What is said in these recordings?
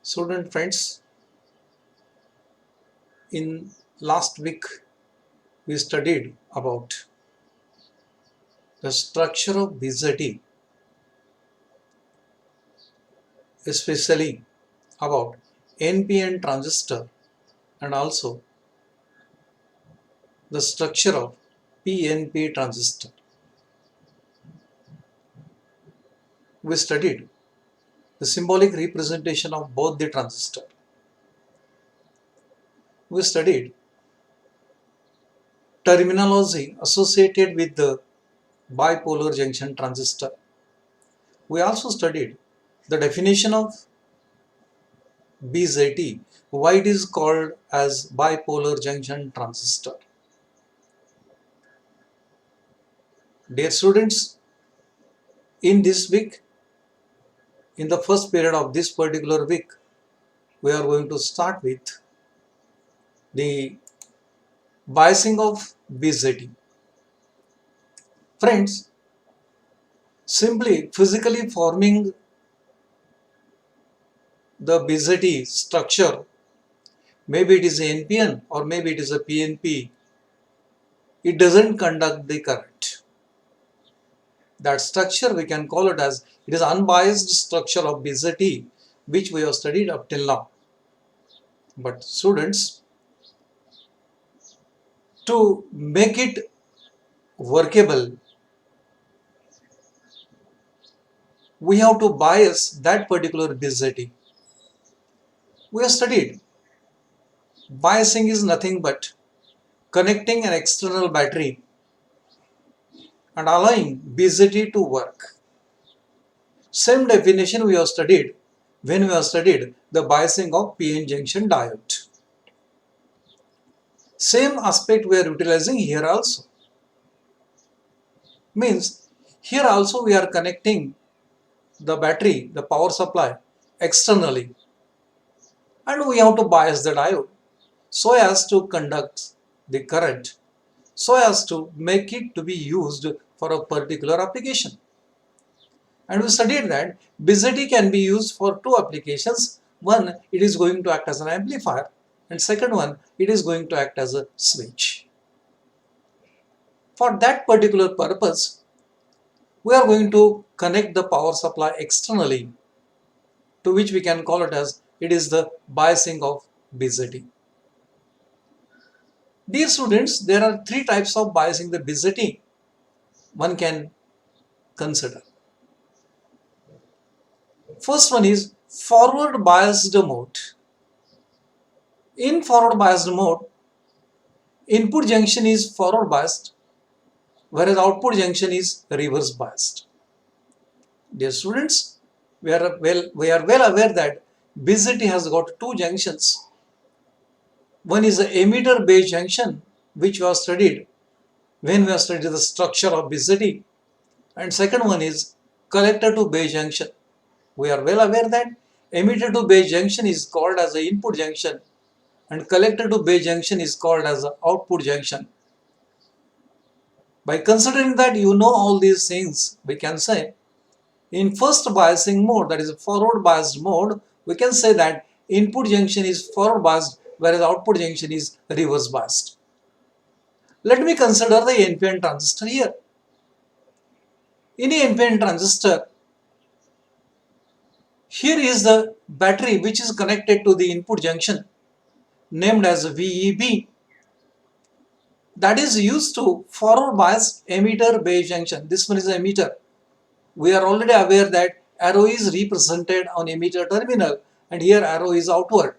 Student friends, in last week we studied about the structure of BJT, especially about NPN transistor and also the structure of PNP transistor. We studied the symbolic representation of both the transistor. We studied terminology associated with the bipolar junction transistor. We also studied the definition of BJT, why it is called as bipolar junction transistor. Dear students, in this week, in the first period of this particular week, we are going to start with the biasing of BJT. Friends, simply physically forming the BJT structure, maybe it is a NPN or maybe it is a PNP, it doesn't conduct the current. That structure we can call it as it is unbiased structure of BJT, which we have studied up till now. But students, to make it workable, we have to bias that particular BJT. We have studied biasing is nothing but connecting an external battery and allowing BJT to work. Same definition we have studied when we have studied the biasing of PN junction diode. Same aspect we are utilizing here also. Means here also we are connecting the battery, the power supply externally, and we have to bias the diode so as to conduct the current, so as to make it to be used for a particular application. And we studied that BJT can be used for two applications. One, it is going to act as an amplifier, and second one, it is going to act as a switch. For that particular purpose, we are going to connect the power supply externally, to which we can call it as it is the biasing of BJT. Dear students, there are three types of biasing the BJT one can consider. First one is forward biased mode. In forward biased mode, input junction is forward biased, whereas output junction is reverse biased. Dear students, we are well aware that BJT has got two junctions. One is the emitter base junction, which we have studied when we have studied the structure of BJT, and second one is collector to base junction. We are well aware that emitter to base junction is called as the input junction and collector to base junction is called as the output junction. By considering that you know all these things, we can say in first biasing mode, that is forward biased mode, we can say that input junction is forward biased whereas output junction is reverse biased. Let me consider the NPN transistor here. In a NPN transistor, here is the battery which is connected to the input junction named as VEB, that is used to forward bias emitter base junction. This one is the emitter. We are already aware that arrow is represented on emitter terminal and here arrow is outward.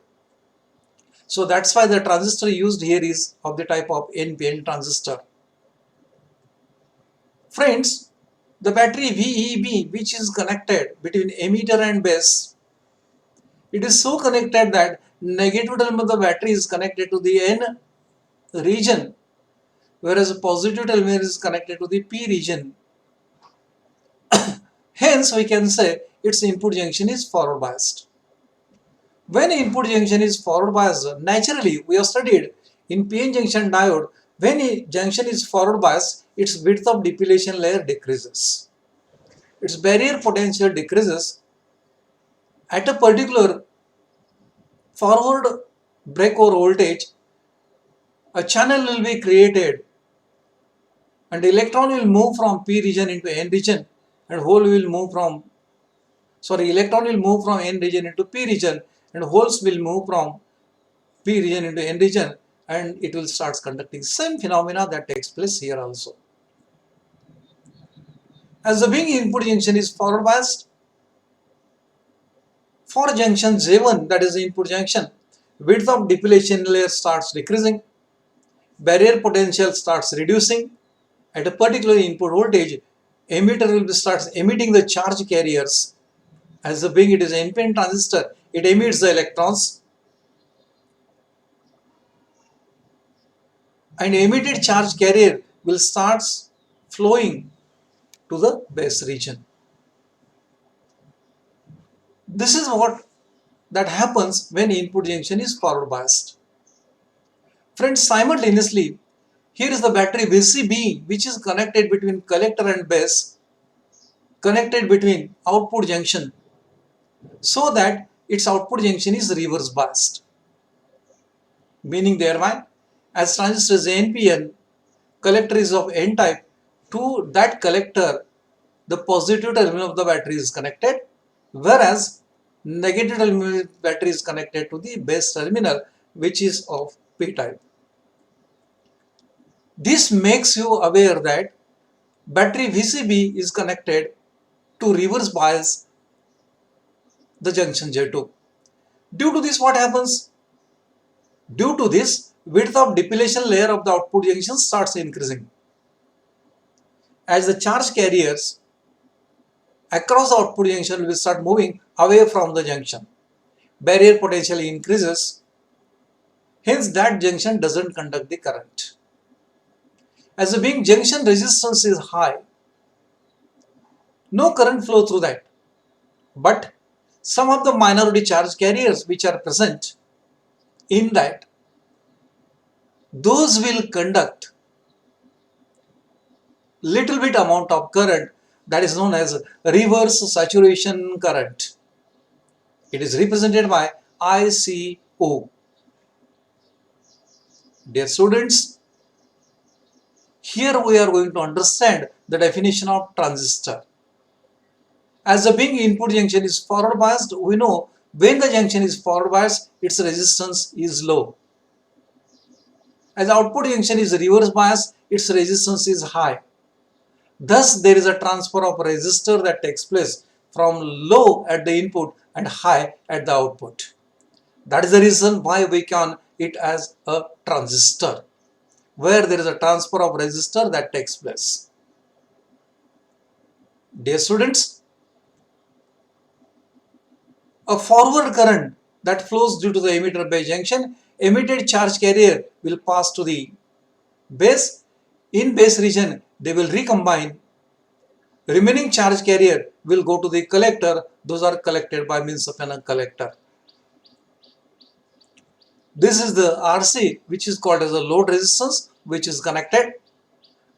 So that's why the transistor used here is of the type of NPN transistor. Friends, the battery VEB which is connected between emitter and base, it is so connected that negative terminal of the battery is connected to the N region, whereas the positive terminal is connected to the P region. Hence, we can say its input junction is forward biased. When input junction is forward biased, naturally we have studied in PN junction diode, when a junction is forward biased, its width of depletion layer decreases. Its barrier potential decreases at a particular forward breakover voltage, a channel will be created and the electron will move from p region into n region, and electron will move from n region into p region, and holes will move from p region into n region, and it will start conducting. Same phenomena that takes place here also. As the being input junction is forward biased, for junction J1, that is the input junction, width of depletion layer starts decreasing, barrier potential starts reducing. At a particular input voltage, emitter will starts emitting the charge carriers. As the being it is an NPN transistor, it emits the electrons, and emitted charge carrier will start flowing to the base region. This is what that happens when input junction is forward biased. Friends, simultaneously, here is the battery VCB, which is connected between collector and base, connected between output junction, so that its output junction is reverse biased. Meaning thereby, as transistor is NPN, collector is of N type, to that collector, the positive terminal of the battery is connected, whereas negative terminal battery is connected to the base terminal, which is of P type. This makes you aware that battery VCB is connected to reverse bias the junction J2. Due to this, what happens? Due to this, width of depletion layer of the output junction starts increasing. As the charge carriers across the output junction will start moving away from the junction, barrier potential increases, hence that junction doesn't conduct the current. As the being junction resistance is high, no current flow through that, but some of the minority charge carriers which are present in that, those will conduct little bit amount of current, that is known as reverse saturation current. It is represented by ICO. Dear students, here we are going to understand the definition of transistor. As the being input junction is forward biased, we know when the junction is forward biased, its resistance is low. As output junction is reverse biased, its resistance is high. Thus, there is a transfer of resistor that takes place from low at the input and high at the output. That is the reason why we can it as a transistor, where there is a transfer of resistor that takes place. Dear students, a forward current that flows due to the emitter base junction, emitted charge carrier will pass to the base. In base region, they will recombine. Remaining charge carrier will go to the collector. Those are collected by means of a collector. This is the RC, which is called as a load resistance, which is connected.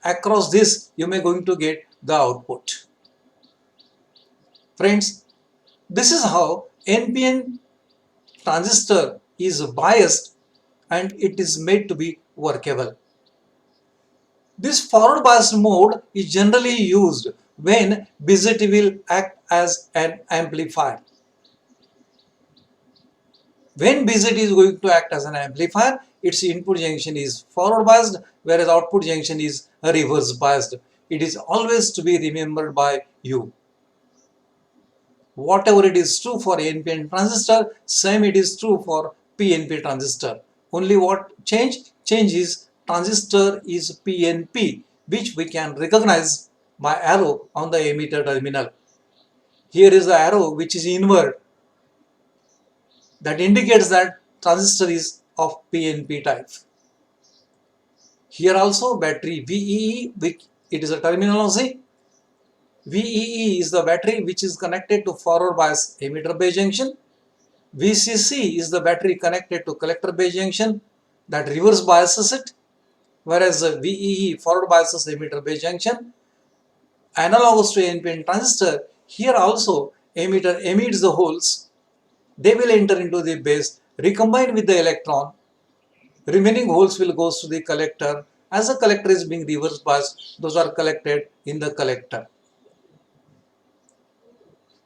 Across this, you may going to get the output. Friends, this is how NPN transistor is biased and it is made to be workable. This forward biased mode is generally used when BJT will act as an amplifier. When BJT is going to act as an amplifier, its input junction is forward biased, whereas output junction is reverse biased. It is always to be remembered by you. Whatever it is true for NPN transistor, same it is true for PNP transistor. Only what change? Change is transistor is PNP, which we can recognize by arrow on the emitter terminal. Here is the arrow which is inward, that indicates that transistor is of PNP type. Here also battery VEE, which it is a terminology. VEE is the battery which is connected to forward bias emitter base junction. VCC is the battery connected to collector base junction that reverse biases it, whereas VEE forward biases emitter base junction. Analogous to NPN transistor, here also emitter emits the holes. They will enter into the base recombine with the electron. Remaining holes will go to the collector. As the collector is being reverse biased, those are collected in the collector.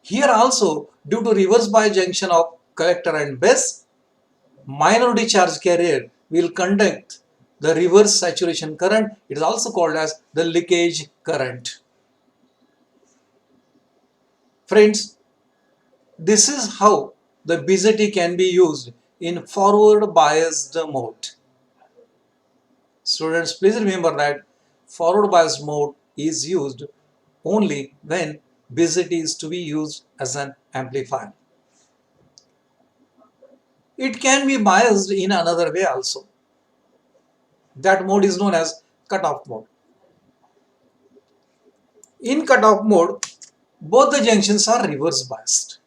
Here also, due to reverse bias junction of collector and base, minority charge carrier will conduct the reverse saturation current. It is also called as the leakage current. Friends, this is how the BJT can be used in forward biased mode. Students, please remember that forward biased mode is used only when BJT is to be used as an amplifier. It can be biased in another way also. That mode is known as cutoff mode. In cutoff mode, both the junctions are reverse biased.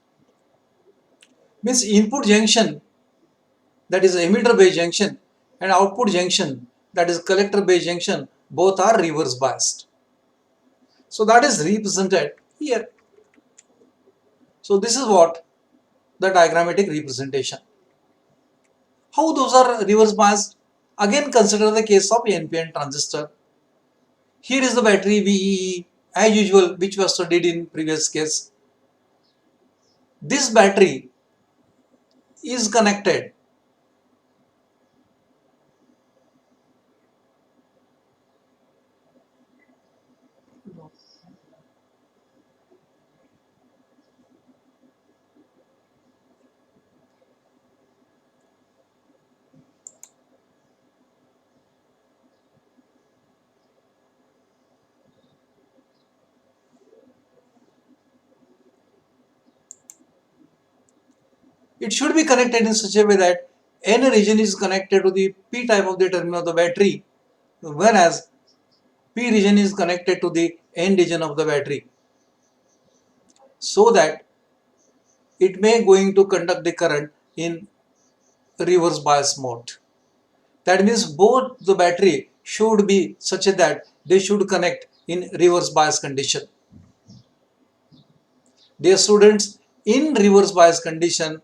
Means input junction, that is emitter base junction, and output junction, that is collector base junction, both are reverse biased. So that is represented here. So this is what the diagrammatic representation. How those are reverse biased? Again consider the case of NPN transistor. Here is the battery VEE as usual, which was studied in previous case. This battery is connected it should be connected in such a way that N region is connected to the P type of the terminal of the battery, whereas P region is connected to the N region of the battery, so that it may going to conduct the current in reverse bias mode. That means both the battery should be such that they should connect in reverse bias condition. Dear students, in reverse bias condition,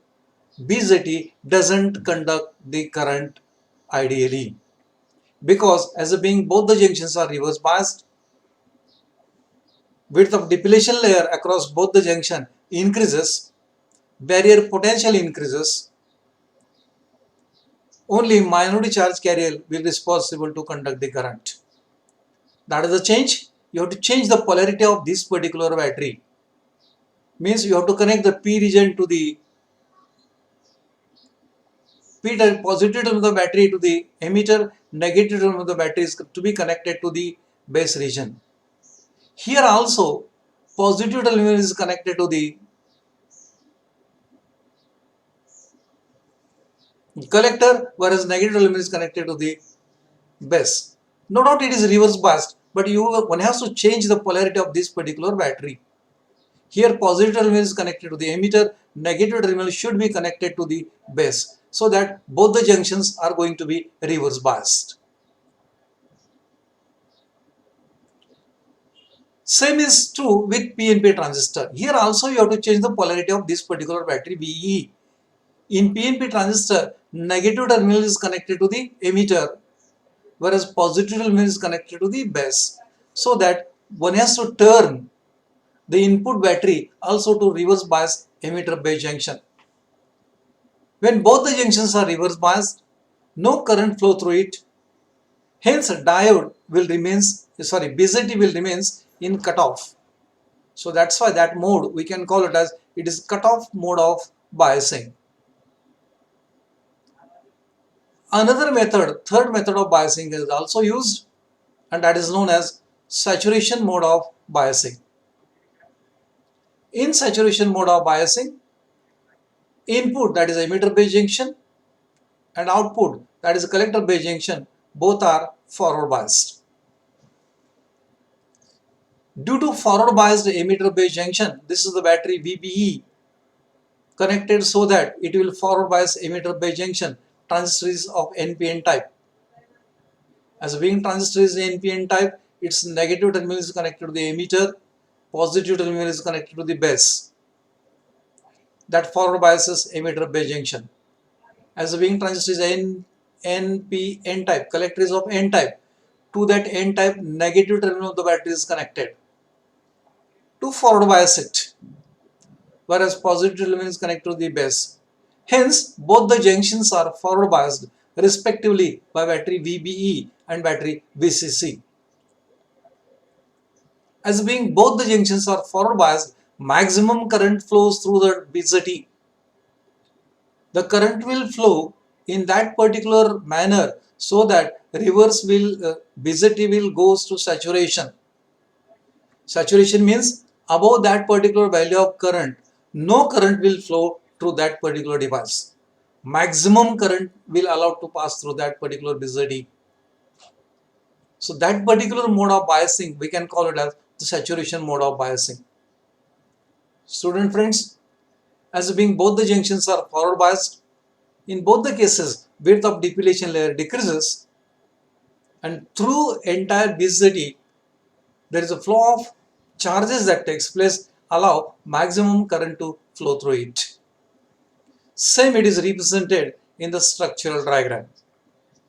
BJT doesn't conduct the current ideally, because as a being both the junctions are reverse biased, width of depletion layer across both the junction increases, barrier potential increases, only minority charge carrier will be responsible to conduct the current. That is the change. You have to change the polarity of this particular battery. Means you have to connect the P region to the P type positive term of the battery to the emitter, negative term of the battery is to be connected to the base region. Here also positive terminal is connected to the collector, whereas negative terminal is connected to the base. No doubt it is reverse biased, but one has to change the polarity of this particular battery. Here positive terminal is connected to the emitter, negative terminal should be connected to the base, so that both the junctions are going to be reverse biased. Same is true with PNP transistor. Here also you have to change the polarity of this particular battery VE. In PNP transistor, negative terminal is connected to the emitter, whereas positive terminal is connected to the base, so that one has to turn the input battery also to reverse bias emitter base junction. When both the junctions are reverse biased, no current flow through it. Hence, diode will BJT will remains in cutoff. So that's why that mode we can call it as it is cutoff mode of biasing. Another method, third method of biasing is also used, and that is known as saturation mode of biasing. In saturation mode of biasing, input, that is emitter base junction, and output, that is collector base junction, both are forward biased. Due to forward biased emitter base junction, this is the battery VBE connected so that it will forward bias emitter base junction. Transistor is of NPN type. As being transistor is NPN type, its negative terminal is connected to the emitter, positive terminal is connected to the base. That forward biases emitter base junction. as the being transistor is N type, collector is of N type. To that N type, negative terminal of the battery is connected to forward bias it, whereas positive terminal is connected to the base. Hence, both the junctions are forward biased respectively by battery VBE and battery VCC. As being both the junctions are forward biased, maximum current flows through the BJT. The current will flow in that particular manner so that reverse will BJT will goes to saturation. Saturation means above that particular value of current, no current will flow through that particular device. Maximum current will allow to pass through that particular BJT. So that particular mode of biasing, we can call it as the saturation mode of biasing. Student friends, as being both the junctions are forward biased, in both the cases, width of depletion layer decreases, and through entire BJT, there is a flow of charges that takes place, allow maximum current to flow through it. Same it is represented in the structural diagram.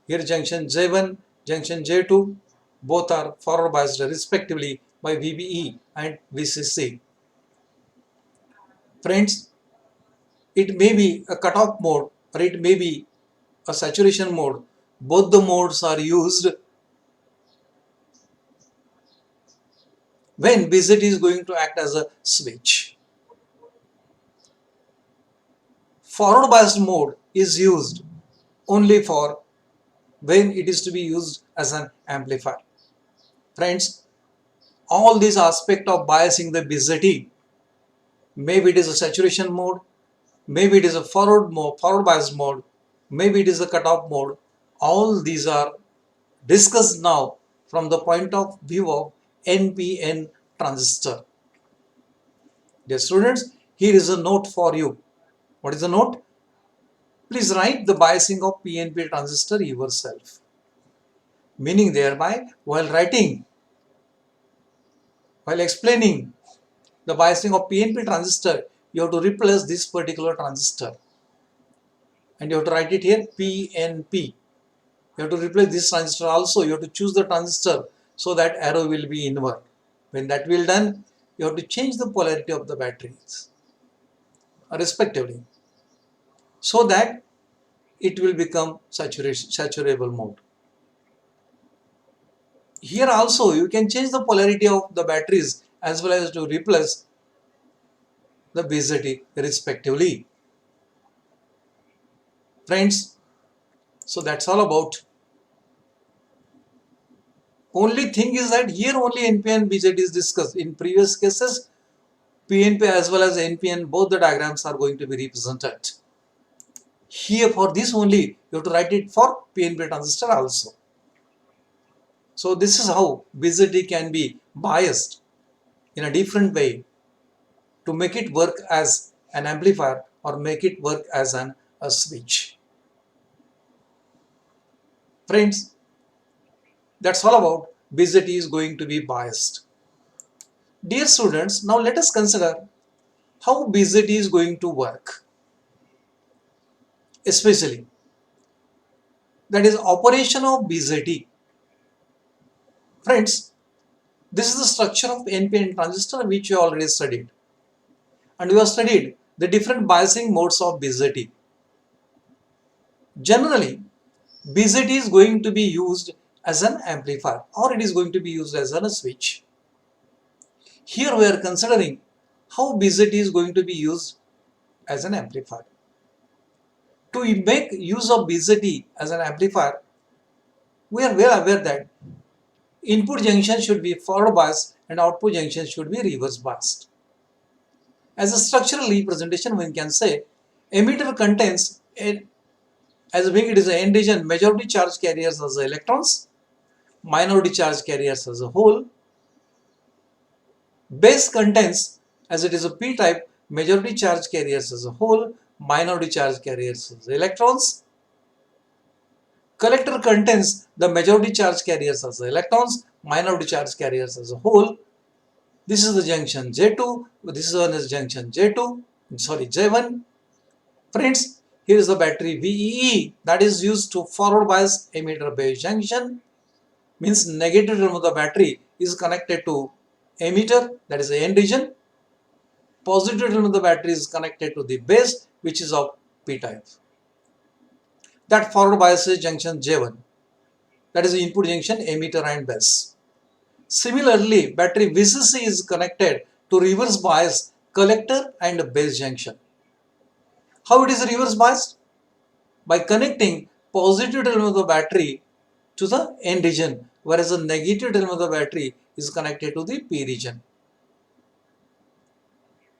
Here junction J1, junction J2, both are forward biased respectively by VBE and VCC. Friends, it may be a cutoff mode or it may be a saturation mode. Both the modes are used when BJT is going to act as a switch. Forward biased mode is used only for when it is to be used as an amplifier. Friends, all these aspects of biasing the BJT, maybe it is a saturation mode, maybe it is a forward bias mode, maybe it is a cutoff mode, all these are discussed now from the point of view of NPN transistor. Dear students, here is a note for you. What is the note? Please write the biasing of PNP transistor yourself. Meaning thereby, while explaining the biasing of PNP transistor, you have to replace this particular transistor. And you have to write it here PNP. You have to replace this transistor also. You have to choose the transistor so that arrow will be inward. When that will done, you have to change the polarity of the batteries respectively so that it will become saturable mode. Here also you can change the polarity of the batteries as well as to replace the BJT respectively. Friends, so that's all about. Only thing is that here only NPN BJT is discussed. In previous cases, PNP as well as NPN, both the diagrams are going to be represented. Here for this only, you have to write it for PNP transistor also. So this is how BJT can be biased in a different way to make it work as an amplifier or make it work as a switch. Friends, that's all about BJT is going to be biased. Dear students, now let us consider how BJT is going to work. Especially, that is operation of BJT. Friends, this is the structure of NPN transistor which you already studied. And we have studied the different biasing modes of BJT. Generally, BJT is going to be used as an amplifier or it is going to be used as a switch. Here we are considering how BJT is going to be used as an amplifier. To make use of BJT as an amplifier, we are well aware that input junction should be forward biased and output junction should be reverse biased. As a structural representation, one can say emitter contains as being it is an N region, majority charge carriers as electrons, minority charge carriers as a hole. Base contains, as it is a P type, majority charge carriers as a hole, minority charge carriers as electrons. Collector contains the majority charge carriers as electrons, minority charge carriers as a hole. This is the junction J2, this is one is junction J2, sorry J1. Friends, Here is the battery VEE that is used to forward bias emitter base junction. Means negative term of the battery is connected to emitter, that is the N region. Positive term of the battery is connected to the base, which is of P type. That forward bias is junction J1, that is the input junction emitter and base. Similarly, battery VCC is connected to reverse bias collector and base junction. How it is reverse biased? By connecting positive terminal of the battery to the N region, whereas the negative terminal of the battery is connected to the P region.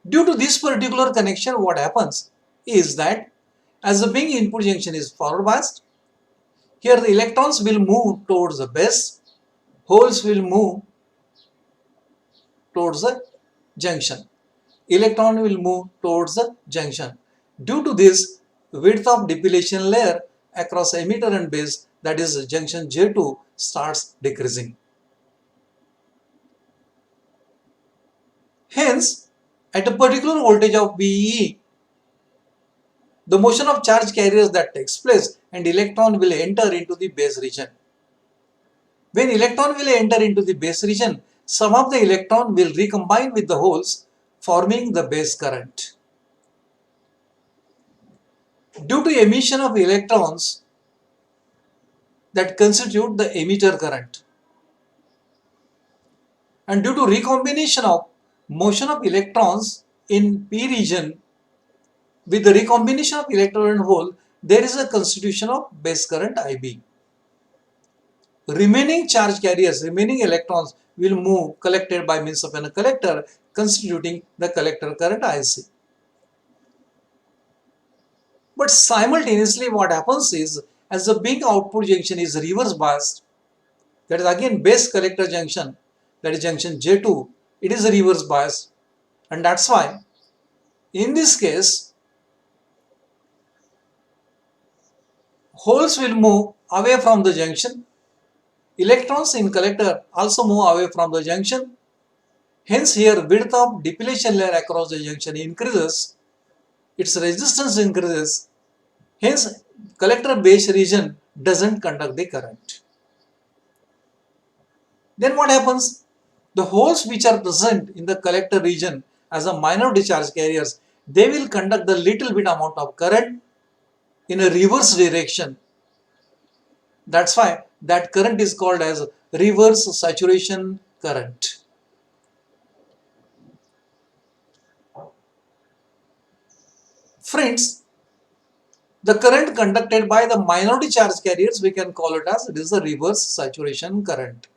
Due to this particular connection, what happens is that as the being input junction is forward biased, here the electrons will move towards the base, holes will move towards the junction. Electron will move towards the junction. Due to this, width of depletion layer across emitter and base, that is junction J2, starts decreasing. Hence, at a particular voltage of VE, the motion of charge carriers that takes place and electron will enter into the base region. When electron will enter into the base region, some of the electron will recombine with the holes, forming the base current. Due to emission of electrons that constitute the emitter current, and due to recombination of motion of electrons in P region with the recombination of electron and hole, there is a constitution of base current IB. Remaining charge carriers, remaining electrons will move collected by means of a collector, constituting the collector current IC. But simultaneously what happens is, as the big output junction is reverse biased, that is again base collector junction, that is junction J2, it is reverse biased, and that's why in this case holes will move away from the junction, electrons in collector also move away from the junction. Hence here width of depletion layer across the junction increases, its resistance increases, hence collector base region doesn't conduct the current. Then what happens? The holes which are present in the collector region as a minor discharge carriers, they will conduct the little bit amount of current in a reverse direction. That's why that current is called as reverse saturation current. Friends, the current conducted by the minority charge carriers, we can call it as it is the reverse saturation current.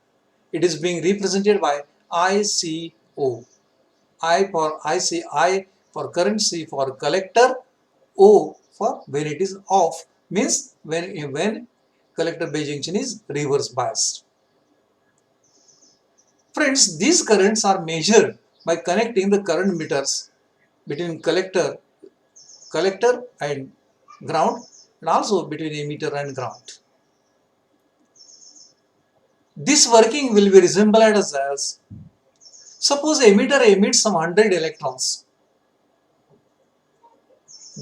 It is being represented by ICO. I for IC, I for current, C for collector, O for when it is off, means when collector base junction is reverse biased. Friends, these currents are measured by connecting the current meters between collector and ground, and also between emitter and ground. This working will be resembled as suppose emitter emits some 100 electrons.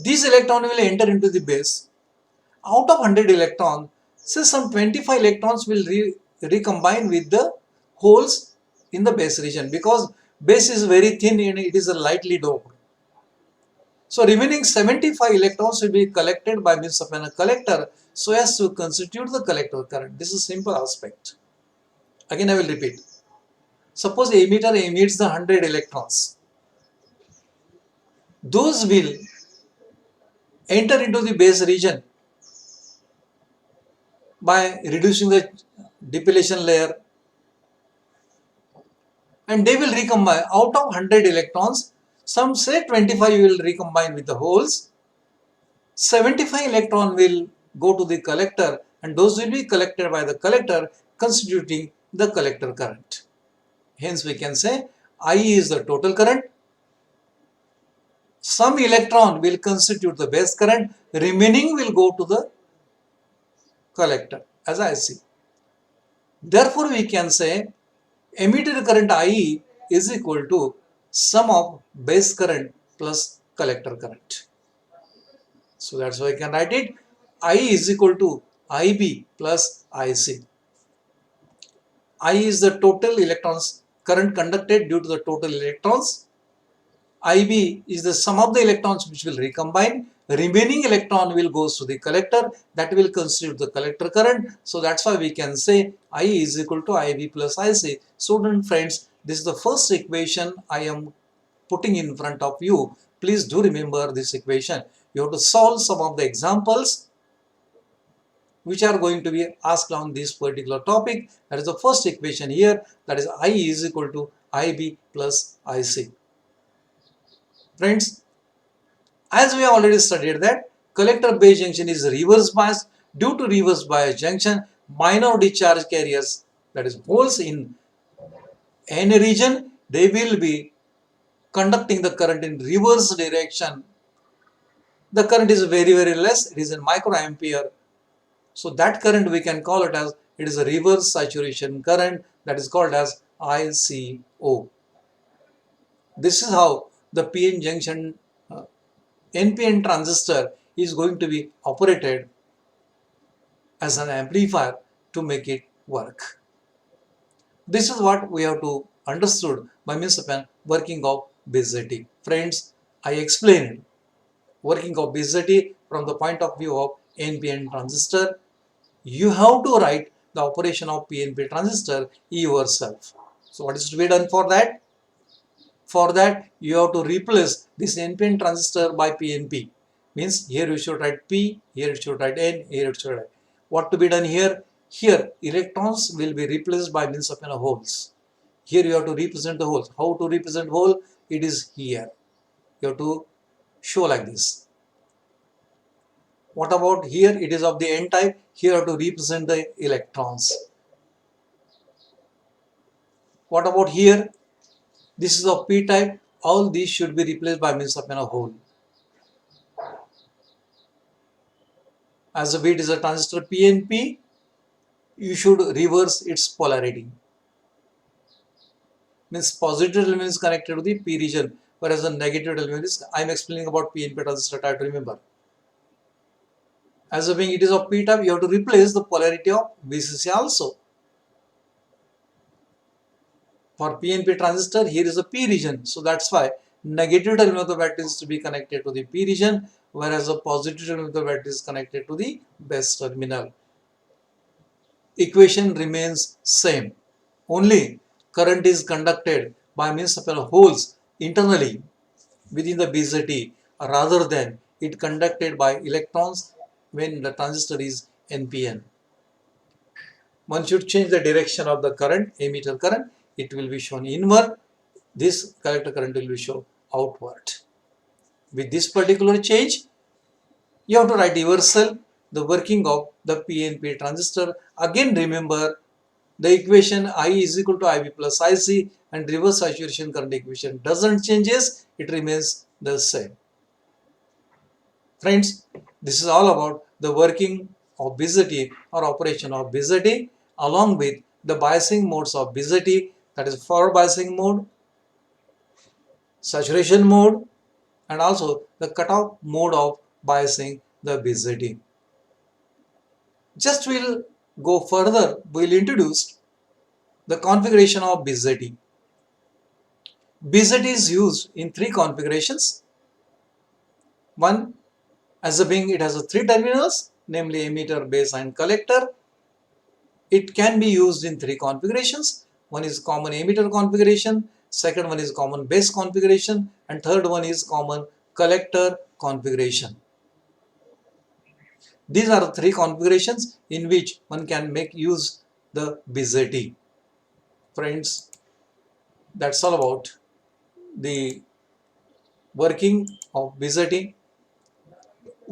These electrons will enter into the base. Out of 100 electrons, say some 25 electrons will recombine with the holes in the base region, because base is very thin and it is a lightly doped. So remaining 75 electrons will be collected by means of a collector so as to constitute the collector current. This is simple aspect. Again I will repeat. Suppose emitter emits the 100 electrons. Those will enter into the base region by reducing the depletion layer, and they will recombine. Out of 100 electrons, some say 25 will recombine with the holes, 75 electron will go to the collector, and those will be collected by the collector, constituting the collector current. Hence we can say I is the total current. Some electron will constitute the base current, remaining will go to the collector as IC. Therefore we can say emitter current IE is equal to sum of base current plus collector current. So that's why I can write it I is equal to IB plus IC. I is the total electrons current conducted due to the total electrons. IB is the sum of the electrons which will recombine. Remaining electron will goes to the collector, that will constitute the collector current. So that's why we can say I is equal to IB plus IC. Student friends, this is the first equation I am putting in front of you. Please do remember this equation. You have to solve some of the examples which are going to be asked on this particular topic. That is the first equation here, that is I is equal to IB plus IC. Friends, as we have already studied that collector base junction is reverse bias. Due to reverse bias junction, minority charge carriers, that is holes in any region, they will be conducting the current in reverse direction. The current is very less, it is in microampere. So that current we can call it as, it is a reverse saturation current, that is called as ICO. This is how the PN junction NPN transistor is going to be operated as an amplifier to make it work. This is what we have to understood by means of an working of BJT. Friends, I explained working of BJT from the point of view of NPN transistor. You have to write the operation of PNP transistor yourself. So what is to be done for that? For that, you have to replace this NPN transistor by PNP. Means here you should write P, here you should write N, here you should write. What to be done here? Here electrons will be replaced by means of holes. Here you have to represent the holes. How to represent hole? It is here. You have to show like this. What about here? It is of the N type. Here you have to represent the electrons. What about here? This is of P type. All these should be replaced by means of a hole. As the it is a transistor PNP, you should reverse its polarity. Means positive element is connected to the P region, whereas the negative element is, I am explaining about PNP transistor type, remember. As being it is of P type, you have to replace the polarity of VCC also. For PNP transistor, here is a P region, so that's why negative terminal of the battery is to be connected to the P region, whereas the positive terminal of the battery is connected to the base terminal. Equation remains same. Only current is conducted by means of holes internally within the BJT rather than it conducted by electrons when the transistor is NPN. One should change the direction of the current, emitter current. It will be shown inward. This collector current will be shown outward. With this particular change, you have to write yourself the working of the PNP transistor. Again, remember the equation I is equal to IB plus IC, and reverse saturation current equation doesn't changes, it remains the same. Friends, this is all about the working of BJT or operation of BJT along with the biasing modes of BJT, that is forward biasing mode, saturation mode, and also the cutoff mode of biasing the BJT. Just we'll go further, we'll introduce the configuration of BJT. BJT is used in three configurations. One, as a being it has a three terminals, namely emitter, base and collector. It can be used in three configurations. One is common emitter configuration, second one is common base configuration, and third one is common collector configuration. These are the three configurations in which one can make use the BJT. Friends, that's all about the working of BJT,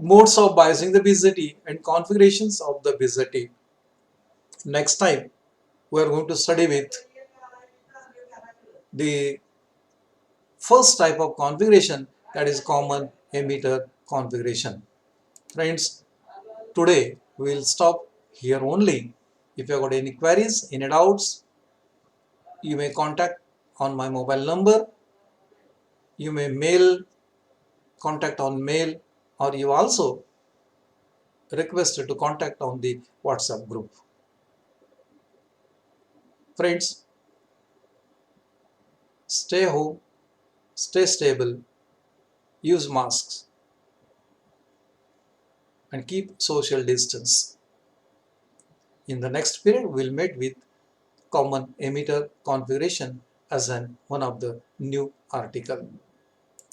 modes of biasing the BJT and configurations of the BJT. Next time we are going to study with the first type of configuration, that is common emitter configuration. Friends, today we will stop here only. If you have got any queries, any doubts, you may contact on my mobile number. You may mail, contact on mail or you also requested to contact on the WhatsApp group. Friends, stay home, stay stable, use masks, and keep social distance. In the next period, we'll meet with common emitter configuration as one of the new article.